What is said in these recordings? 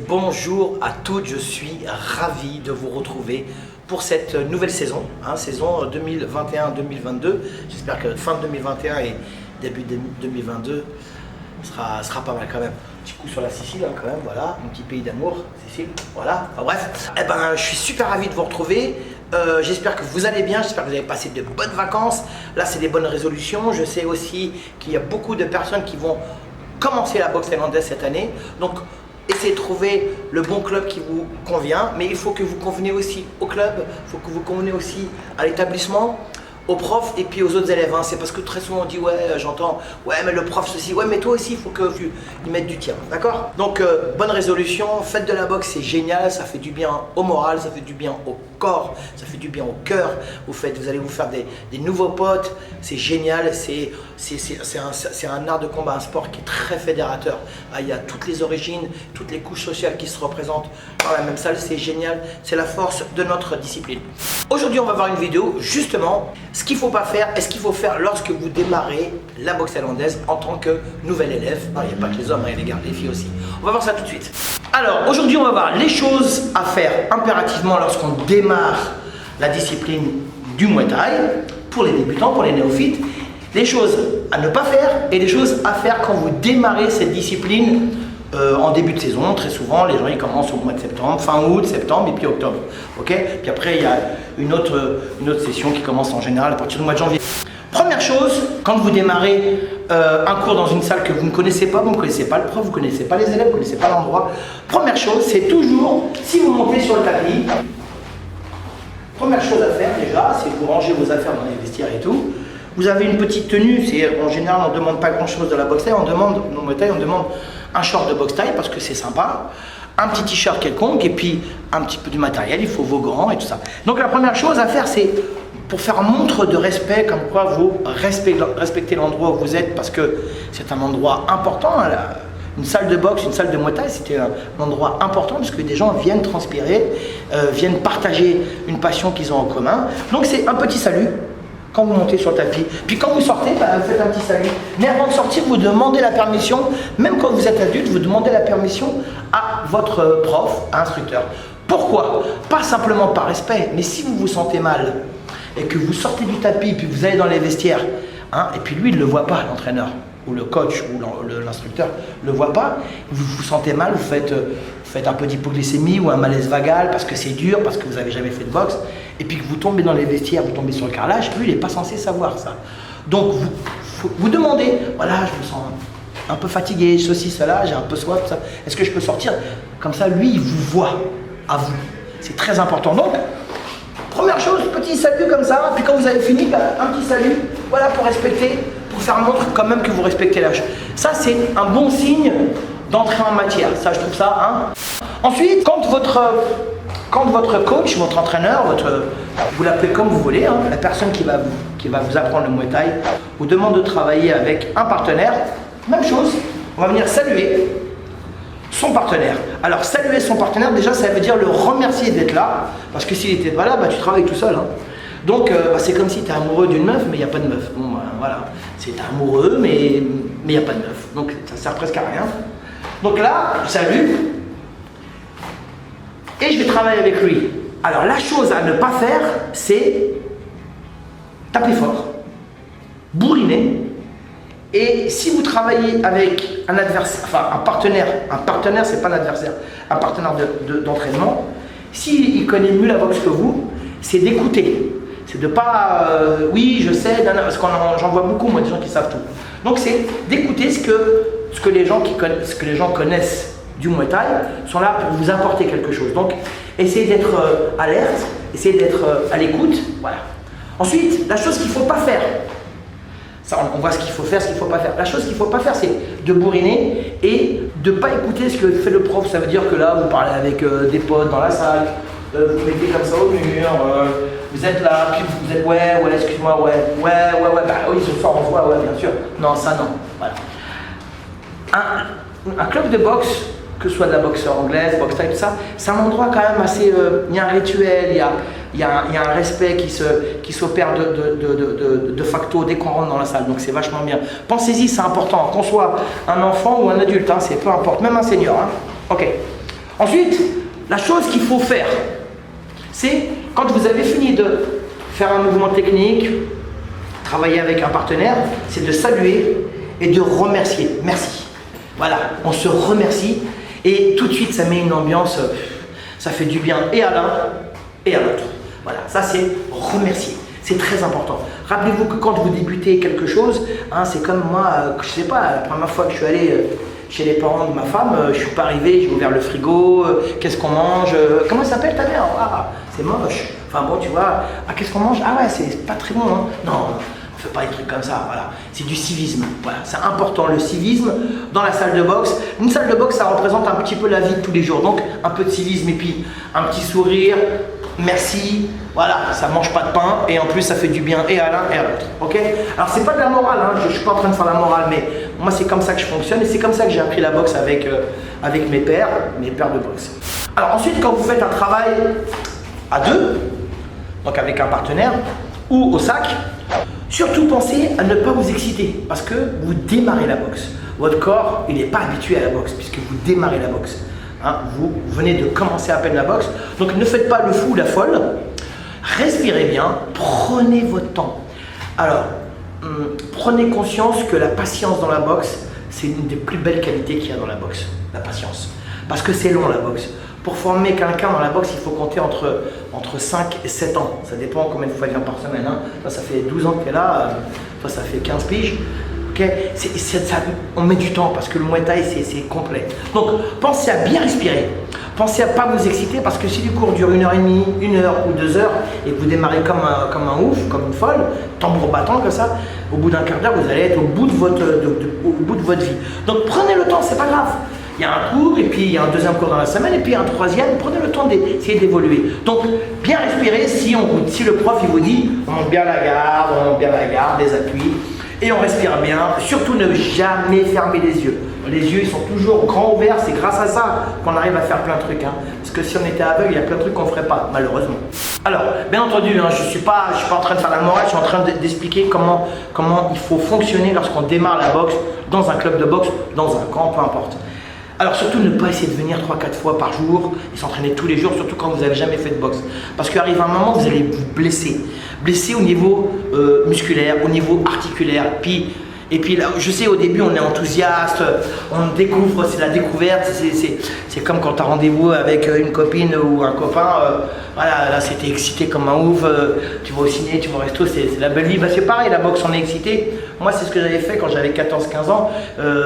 bonjour à toutes, je suis ravi de vous retrouver pour cette nouvelle saison, saison 2021-2022. J'espère que fin 2021 et début 2022 sera pas mal quand même. Petit coup sur la Sicile quand même, voilà, mon petit pays d'amour, Sicile, voilà, enfin, bref. Je suis super ravi de vous retrouver. J'espère que vous allez bien, j'espère que vous avez passé de bonnes vacances. Là, c'est des bonnes résolutions. Je sais aussi qu'il y a beaucoup de personnes qui vont commencer la boxe thaïlandaise cette année. Donc, essayez de trouver le bon club qui vous convient. Mais il faut que vous conveniez aussi au club, il faut que vous conveniez aussi à l'établissement, aux profs et puis aux autres élèves. C'est parce que très souvent on dit ouais, j'entends, ouais mais le prof ceci, ouais mais toi aussi il faut que tu y mettes du tien, d'accord? Donc bonne résolution, faites de la boxe, c'est génial, ça fait du bien au moral, ça fait du bien au corps, ça fait du bien au cœur. Vous allez vous faire des nouveaux potes, c'est génial, c'est un art de combat, un sport qui est très fédérateur. Il y a toutes les origines, toutes les couches sociales qui se représentent dans la même salle, c'est génial, c'est la force de notre discipline. Aujourd'hui on va voir une vidéo justement ce qu'il ne faut pas faire et ce qu'il faut faire lorsque vous démarrez la boxe thaïlandaise en tant que nouvel élève. Il n'y a pas que les hommes, il y a les gars, les filles aussi. On va voir ça tout de suite. Alors aujourd'hui on va voir les choses à faire impérativement lorsqu'on démarre la discipline du Muay Thai, pour les débutants, pour les néophytes, les choses à ne pas faire et les choses à faire quand vous démarrez cette discipline en début de saison. Très souvent les gens ils commencent au mois de septembre, fin août, septembre et puis octobre, ok. Puis après il y a une autre session qui commence en général à partir du mois de janvier. Première chose, quand vous démarrez un cours dans une salle que vous ne connaissez pas, vous ne connaissez pas le prof, vous ne connaissez pas les élèves, vous ne connaissez pas l'endroit, première chose c'est toujours, si vous montez sur le tapis, première chose à faire déjà, c'est vous ranger vos affaires dans les vestiaires et tout. Vous avez une petite tenue, en général on ne demande pas grand chose de la boxe thaï, on demande un short de boxe thaï parce que c'est sympa, un petit t-shirt quelconque et puis un petit peu du matériel, il faut vos gants et tout ça. Donc la première chose à faire c'est pour faire montre de respect, comme quoi vous respectez l'endroit où vous êtes parce que c'est un endroit important. Une salle de boxe, une salle de Muay Thai, c'était un endroit important parce que des gens viennent transpirer, viennent partager une passion qu'ils ont en commun. Donc c'est un petit salut quand vous montez sur le tapis. Puis quand vous sortez, vous faites un petit salut. Mais avant de sortir, vous demandez la permission, même quand vous êtes adulte, vous demandez la permission à votre prof, instructeur. Pourquoi? Pas simplement par respect, mais si vous vous sentez mal et que vous sortez du tapis, puis vous allez dans les vestiaires, et puis lui, il ne le voit pas, l'entraîneur, ou le coach, ou l'instructeur, ne le voit pas, vous vous sentez mal, vous faites un peu d'hypoglycémie ou un malaise vagal parce que c'est dur, parce que vous n'avez jamais fait de boxe, et puis que vous tombez dans les vestiaires, vous tombez sur le carrelage, lui, il n'est pas censé savoir ça. Donc, vous demandez, voilà, je me sens un peu fatigué, ceci, cela, j'ai un peu soif, ça. Est-ce que je peux sortir? Comme ça, lui, il vous voit, à vous. C'est très important. Donc, première chose, petit salut comme ça, puis quand vous avez fini, un petit salut, voilà, pour respecter, pour faire montre quand même que vous respectez l'âge. Ça, c'est un bon signe d'entrée en matière. Ça, je trouve ça, Ensuite, quand votre coach, votre entraîneur, vous l'appelez comme vous voulez, la personne qui va vous apprendre le Muay Thai, vous demande de travailler avec un partenaire, même chose, on va venir saluer son partenaire. Alors saluer son partenaire, déjà ça veut dire le remercier d'être là, parce que s'il n'était pas là, tu travailles tout seul. Donc c'est comme si tu es amoureux d'une meuf, mais il n'y a pas de meuf. Bon, voilà, c'est amoureux, mais il n'y a pas de meuf. Donc ça sert presque à rien. Donc là, salut, et je vais travailler avec lui. Alors la chose à ne pas faire, c'est taper fort, bourriner. Et si vous travaillez avec un adversaire, enfin un partenaire c'est pas un adversaire, un partenaire d'entraînement, s'il connaît mieux la boxe que vous, c'est d'écouter. C'est de pas, oui je sais, parce que j'en vois beaucoup moi des gens qui savent tout. Donc c'est d'écouter ce que les gens connaissent du Muay Thai, sont là pour vous apporter quelque chose. Donc essayez d'être alerte, essayez d'être à l'écoute, voilà. Ensuite, la chose qu'il ne faut pas faire, ça, on voit ce qu'il faut faire, ce qu'il ne faut pas faire. La chose qu'il ne faut pas faire, c'est de bourriner et de ne pas écouter ce que fait le prof. Ça veut dire que là, vous parlez avec des potes dans la salle, vous mettez comme ça au mur, vous êtes là, puis vous êtes ouais, excuse-moi, ouais, oui, ce soir on se voit, ouais, bien sûr. Non, ça non, voilà. Un club de boxe, que ce soit de la boxe anglaise, boxe thaï, tout ça, c'est un endroit quand même assez, il y a un rituel, il y a un respect qui s'opère de facto dès qu'on rentre dans la salle, donc c'est vachement bien. Pensez-y, c'est important, qu'on soit un enfant ou un adulte, c'est peu importe, même un senior. Ok. Ensuite, la chose qu'il faut faire, c'est quand vous avez fini de faire un mouvement technique, travailler avec un partenaire, c'est de saluer et de remercier. Merci. Voilà, on se remercie et tout de suite ça met une ambiance, ça fait du bien et à l'un et à l'autre. Voilà, ça c'est remercier. C'est très important. Rappelez-vous que quand vous débutez quelque chose, hein, c'est comme moi, je sais pas, la première fois que je suis allé chez les parents de ma femme, je suis pas arrivé, j'ai ouvert le frigo, qu'est-ce qu'on mange, comment ça s'appelle ta mère? Ah, c'est moche. Enfin bon, tu vois, ah, qu'est-ce qu'on mange? Ah ouais, c'est pas très bon, hein. Non, on fait pas des trucs comme ça, voilà. C'est du civisme, voilà, c'est important, le civisme dans la salle de boxe. Une salle de boxe, ça représente un petit peu la vie de tous les jours, donc un peu de civisme et puis un petit sourire, merci, voilà, ça mange pas de pain et en plus ça fait du bien et à l'un et à l'autre, ok? Alors c'est pas de la morale, hein, je suis pas en train de faire la morale, mais moi c'est comme ça que je fonctionne et c'est comme ça que j'ai appris la boxe avec mes pères de boxe. Alors ensuite, quand vous faites un travail à deux, donc avec un partenaire ou au sac, surtout pensez à ne pas vous exciter parce que vous démarrez la boxe. Votre corps, il n'est pas habitué à la boxe puisque vous démarrez la boxe. Hein, vous venez de commencer à peine la boxe, donc ne faites pas le fou ou la folle. Respirez bien, prenez votre temps. Alors, prenez conscience que la patience dans la boxe, c'est une des plus belles qualités qu'il y a dans la boxe, la patience. Parce que c'est long la boxe. Pour former quelqu'un dans la boxe, il faut compter entre 5 et 7 ans. Ça dépend combien de fois il vient par semaine. Hein. Toi, ça fait 12 ans que tu es là, toi, ça fait 15 piges. Okay. On met du temps parce que le Muay Thai, c'est complet. Donc, pensez à bien respirer. Pensez à ne pas vous exciter parce que si le cours dure 1h30, 1 heure ou 2 heures et que vous démarrez comme un ouf, comme une folle, tambour battant comme ça, au bout d'un quart d'heure, vous allez être au bout de votre vie. Donc, prenez le temps, c'est pas grave. Il y a un cours et puis il y a un deuxième cours dans la semaine et puis un troisième. Prenez le temps d'essayer d'évoluer. Donc, bien respirer. Si le prof il vous dit, on monte bien la garde, les appuis. Et on respire bien, surtout ne jamais fermer les yeux. Les yeux ils sont toujours grands ouverts, c'est grâce à ça qu'on arrive à faire plein de trucs. Hein. Parce que si on était aveugle, il y a plein de trucs qu'on ne ferait pas, malheureusement. Alors, bien entendu, hein, je ne suis pas en train de faire la morale, je suis en train d'expliquer comment il faut fonctionner lorsqu'on démarre la boxe, dans un club de boxe, dans un camp, peu importe. Alors surtout ne pas essayer de venir 3-4 fois par jour et s'entraîner tous les jours, surtout quand vous n'avez jamais fait de boxe. Parce qu'arrive un moment où vous allez vous blesser. Blesser au niveau musculaire, au niveau articulaire. Et puis là, je sais, au début on est enthousiaste, on découvre, c'est la découverte, c'est comme quand tu as rendez-vous avec une copine ou un copain, voilà, là c'était excité comme un ouf, tu vas au ciné, tu vas au resto, c'est la belle vie. Bah, c'est pareil, la boxe on est excité. Moi c'est ce que j'avais fait quand j'avais 14-15 ans,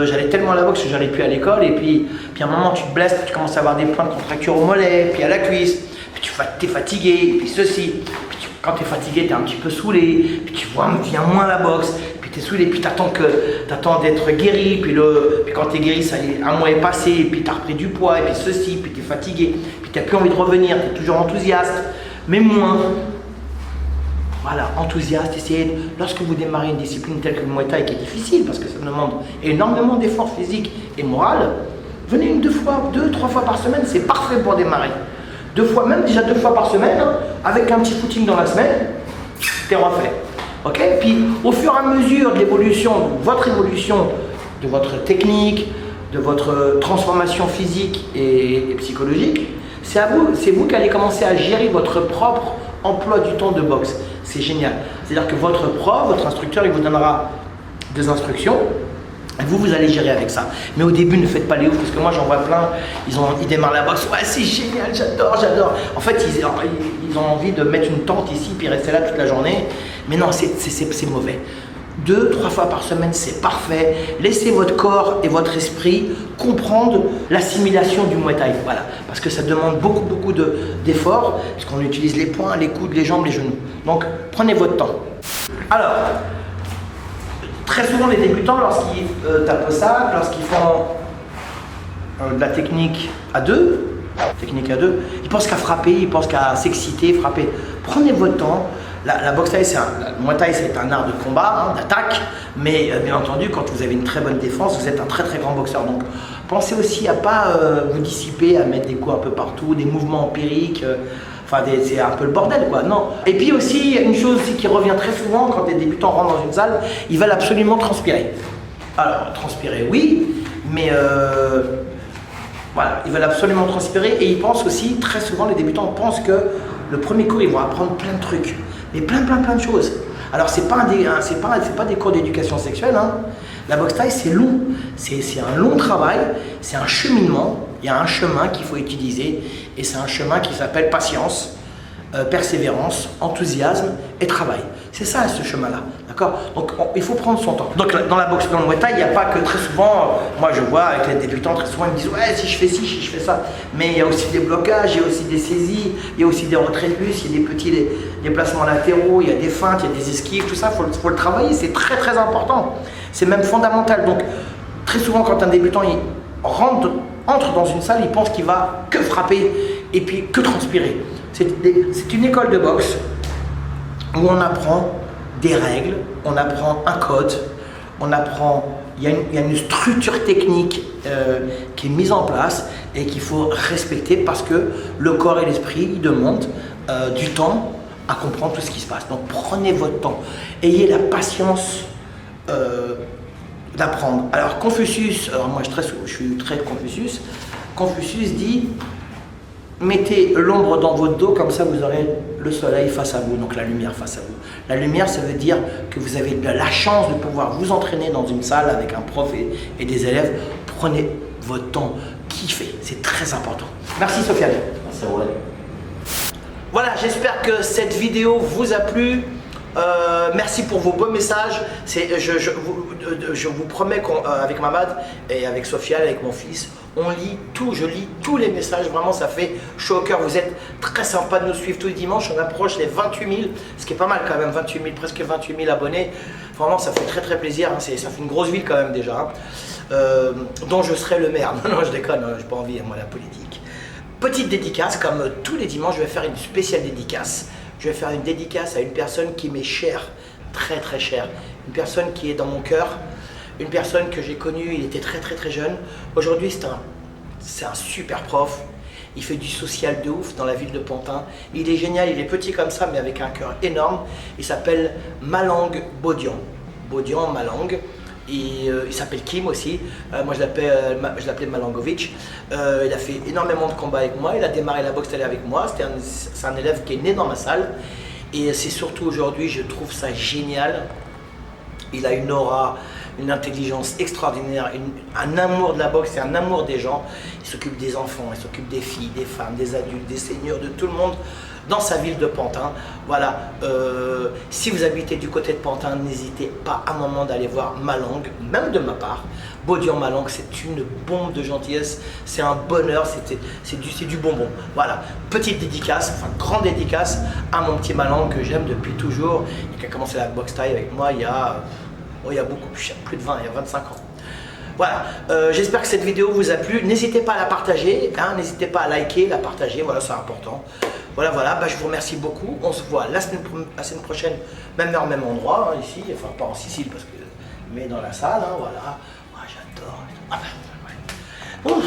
j'allais tellement à la boxe que j'allais plus à l'école et puis à un moment tu te blesses, tu commences à avoir des points de contracture au mollet, puis à la cuisse, puis tu es fatigué, puis ceci, puis quand tu es fatigué tu es un petit peu saoulé, puis tu vois, viens moins à la boxe. Tu es saoulé, puis tu attends d'être guéri, puis quand tu es guéri, un mois est passé, et puis tu as repris du poids, et puis ceci, puis tu es fatigué, puis tu n'as plus envie de revenir, tu es toujours enthousiaste, mais moins. Voilà, enthousiaste, lorsque vous démarrez une discipline telle que le Muay Thai, qui est difficile, parce que ça demande énormément d'efforts physiques et moral, venez 2-3 fois par semaine, c'est parfait pour démarrer. 2 fois, même déjà 2 fois par semaine, hein, avec un petit footing dans la semaine, t'es refait. Ok, puis au fur et à mesure de l'évolution, votre évolution, de votre technique, de votre transformation physique et psychologique, c'est vous qui allez commencer à gérer votre propre emploi du temps de boxe. C'est génial. C'est-à-dire que votre prof, votre instructeur, il vous donnera des instructions. Et vous allez gérer avec ça. Mais au début, ne faites pas les ouf, parce que moi j'en vois plein, ils démarrent la boxe, ouais c'est génial, j'adore. En fait, ils ont envie de mettre une tente ici, puis rester là toute la journée. Mais non, c'est mauvais. 2-3 fois par semaine, c'est parfait. Laissez votre corps et votre esprit comprendre l'assimilation du Muay Thai. Voilà. Parce que ça demande beaucoup d'efforts, parce qu'on utilise les poings, les coudes, les jambes, les genoux. Donc, prenez votre temps. Alors, très souvent, les débutants, lorsqu'ils tapent au sac, lorsqu'ils font de la technique à deux, ils pensent qu'à frapper, ils pensent qu'à s'exciter, frapper. Prenez votre temps. La boxe thaï, le Muay Thai, c'est un art de combat, hein, d'attaque, mais bien entendu, quand vous avez une très bonne défense, vous êtes un très grand boxeur. Donc, pensez aussi à ne pas vous dissiper, à mettre des coups un peu partout, des mouvements empiriques. Enfin, c'est un peu le bordel, quoi, non. Et puis aussi, une chose aussi qui revient très souvent quand les débutants rentrent dans une salle, ils veulent absolument transpirer. Alors, transpirer, oui, mais Voilà, ils veulent absolument transpirer et ils pensent aussi, très souvent les débutants pensent que le premier cours ils vont apprendre plein de trucs, mais plein de choses. Alors c'est pas des cours d'éducation sexuelle, hein. La boxe thaï c'est long, c'est un long travail, c'est un cheminement, il y a un chemin qu'il faut utiliser et c'est un chemin qui s'appelle patience, persévérance, enthousiasme et travail. C'est ça ce chemin-là, d'accord? Donc il faut prendre son temps. Donc dans la boxe, dans le Muay Thai, il n'y a pas que très souvent, moi je vois avec les débutants très souvent ils me disent ouais si je fais ci, si je fais ça, mais il y a aussi des blocages, il y a aussi des saisies, il y a aussi des retraits de bus, il y a des petits déplacements latéraux, il y a des feintes, il y a des esquives, tout ça, faut le travailler, c'est très important. C'est même fondamental. Donc très souvent quand un débutant il entre dans une salle, il pense qu'il va que frapper et puis que transpirer. C'est une école de boxe où on apprend des règles, on apprend un code, il y a une structure technique qui est mise en place et qu'il faut respecter parce que le corps et l'esprit demandent du temps à comprendre tout ce qui se passe. Donc prenez votre temps, ayez la patience d'apprendre. Alors Confucius, alors moi je suis très Confucius, Confucius dit mettez l'ombre dans votre dos, comme ça vous aurez le soleil face à vous, donc la lumière face à vous. La lumière, ça veut dire que vous avez de la chance de pouvoir vous entraîner dans une salle avec un prof et des élèves. Prenez votre temps, kiffez, c'est très important. Merci Sofiane. Merci à vous. Voilà, j'espère que cette vidéo vous a plu. Merci pour vos beaux messages. Je vous promets qu'avec Mamad et avec Sofiane, avec mon fils, je lis tous les messages. Vraiment, ça fait chaud au cœur. Vous êtes très sympa de nous suivre tous les dimanches. On approche les 28 000, ce qui est pas mal quand même, 28 000, presque 28 000 abonnés. Vraiment, ça fait très plaisir. Hein. Ça fait une grosse ville quand même déjà. Hein. Dont je serai le maire. Non, je déconne, j'ai pas envie, moi, la politique. Petite dédicace, comme tous les dimanches, je vais faire une spéciale dédicace. Je vais faire une dédicace à une personne qui m'est chère, très chère. Une personne qui est dans mon cœur, une personne que j'ai connue, il était très jeune. Aujourd'hui, c'est un super prof. Il fait du social de ouf dans la ville de Pantin. Il est génial, il est petit comme ça, mais avec un cœur énorme. Il s'appelle Malang Bodian. Bodian, Malang. Et, il s'appelle Kim aussi, moi je l'appelais Malangovic. Il a fait énormément de combats avec moi, il a démarré la boxe thaï avec moi, c'est un élève qui est né dans ma salle. Et c'est surtout aujourd'hui, je trouve ça génial. Il a une aura, une intelligence extraordinaire, un amour de la boxe et un amour des gens. Il s'occupe des enfants, il s'occupe des filles, des femmes, des adultes, des seniors, de tout le monde dans sa ville de Pantin. Voilà, si vous habitez du côté de Pantin, n'hésitez pas un moment d'aller voir Malang, même de ma part. Bodian Malang, c'est une bombe de gentillesse, c'est un bonheur, c'est du bonbon. Voilà, petite dédicace, enfin grande dédicace à mon petit Malang que j'aime depuis toujours et qui a commencé la boxe thaï avec moi il y a beaucoup, plus de 20, il y a 25 ans. Voilà, j'espère que cette vidéo vous a plu. N'hésitez pas à la partager, hein, n'hésitez pas à liker, la partager, voilà, c'est important. Voilà, je vous remercie beaucoup. On se voit la semaine prochaine, même heure, même endroit, hein, ici, enfin pas en Sicile, parce que, mais dans la salle, hein, voilà. Oh, j'adore. Ah, ouais. Ouf.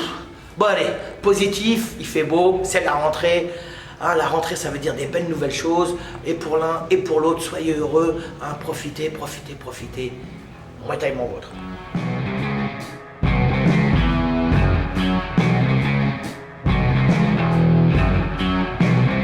Bon allez, positif, il fait beau, c'est la rentrée. Hein, la rentrée, ça veut dire des belles nouvelles choses. Et pour l'un et pour l'autre, soyez heureux. Hein, profitez. Muay Thai, mon vôtre.